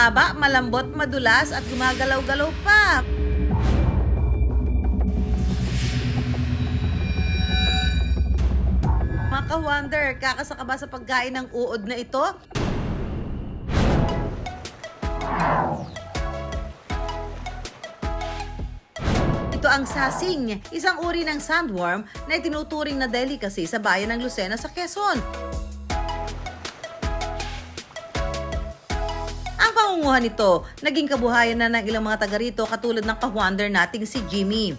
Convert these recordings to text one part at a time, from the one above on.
mahaba, malambot, madulas at gumagalaw-galaw pa. Mga ka-wonder, kakasa ka ba sa pagkain ng uod na ito? Ito ang sasing, isang uri ng sandworm na itinuturing na delicacy sa bayan ng Lucena sa Quezon. Ang pangunguhan nito, naging kabuhayan na ng ilang mga taga rito katulad ng ka-wonder nating si Jimmy.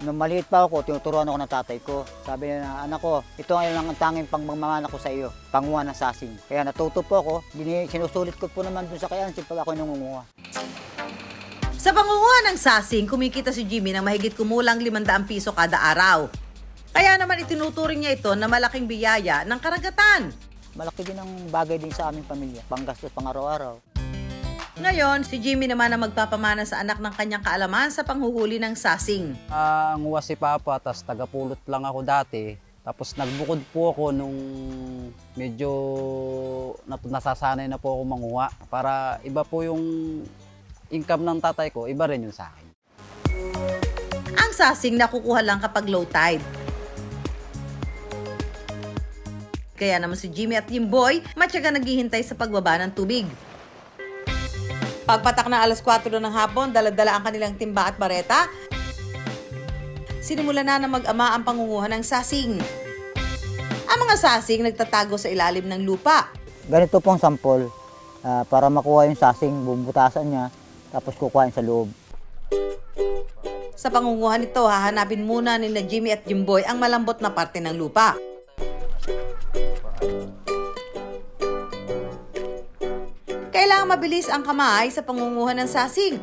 Nung maliit pa ako, tinuturuan ako ng tatay ko. Sabi niya na, anak ko, ito ang tanging pangmamana ko sa iyo, panguha ng sasing. Kaya natuto po ako, sinusulit ko po naman dun sa kayansin pag ako nangunguha. Sa pangunguha ng sasing, kumikita si Jimmy ng mahigit kumulang 500 piso kada araw. Kaya naman itinuturing niya ito na malaking biyaya ng karagatan. Malaki din ang bagay din sa aming pamilya, panggastos pang araw-araw. Ngayon, si Jimmy naman ang magpapamana sa anak ng kanyang kaalaman sa panghuhuli ng sasing. Ang uwas si Papa, tas tagapulot lang ako dati. Tapos nagbukod po ako nung medyo nasasanay na po ako manguha. Para iba po yung income ng tatay ko, iba rin yun sa akin. Ang sasing nakukuha lang kapag low tide. Kaya naman si Jimmy at Jimboy, matyaga naghihintay sa pagbaba ng tubig. Pagpatak na alas 4 ng hapon, dala-dala ang kanilang timba at bareta. Sinimula na mag-ama ang pangunguha ng sasing. Ang mga sasing nagtatago sa ilalim ng lupa. Ganito pong sampol, para makuha yung sasing, bubutasan niya, tapos kukuhain sa loob. Sa pangunguhan nito, hahanapin muna ni na Jimmy at Jimboy ang malambot na parte ng lupa. Kailangang mabilis ang kamay sa pangunguhan ng sasing.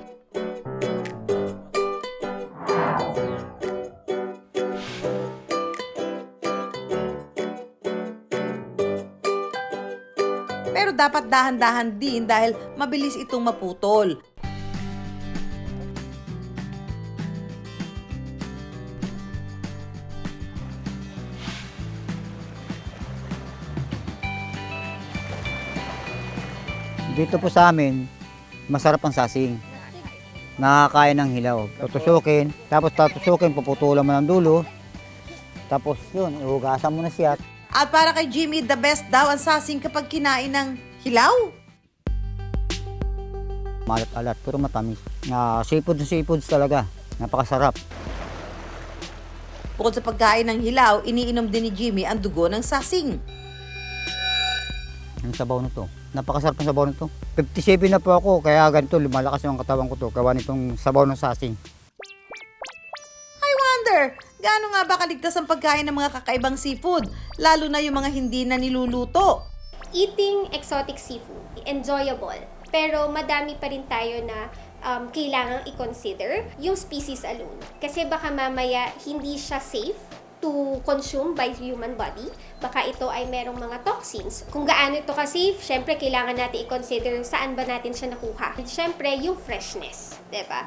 Pero dapat dahan-dahan din dahil mabilis itong maputol. Dito po sa amin, masarap ang sasing. Nakakain ng hilaw. Tutusukin, tapos puputulan mo ng dulo. Tapos yun, ihugasan mo na siya. At para kay Jimmy, the best daw ang sasing kapag kinain ng hilaw. Malat-alat, pero matamis. Seafoods talaga. Napakasarap. Bukod sa pagkain ng hilaw, iniinom din ni Jimmy ang dugo ng sasing. Ang sabaw nito. Napakasarap ng sabaw nito. 57 na po ako, kaya ganito, lumalakas yung katawan ko to. Gawa nitong sabaw ng sasing. I wonder, gaano nga ba kaligtas ang pagkain ng mga kakaibang seafood, lalo na yung mga hindi na niluluto? Eating exotic seafood, enjoyable. Pero madami pa rin tayo na kailangang i-consider yung species alone. Kasi baka mamaya hindi siya safe to consume by human body. Baka ito ay merong mga toxins. Kung gaano ito ka-safe, syempre kailangan natin i-consider saan ba natin siya nakuha. Syempre, yung freshness, diba?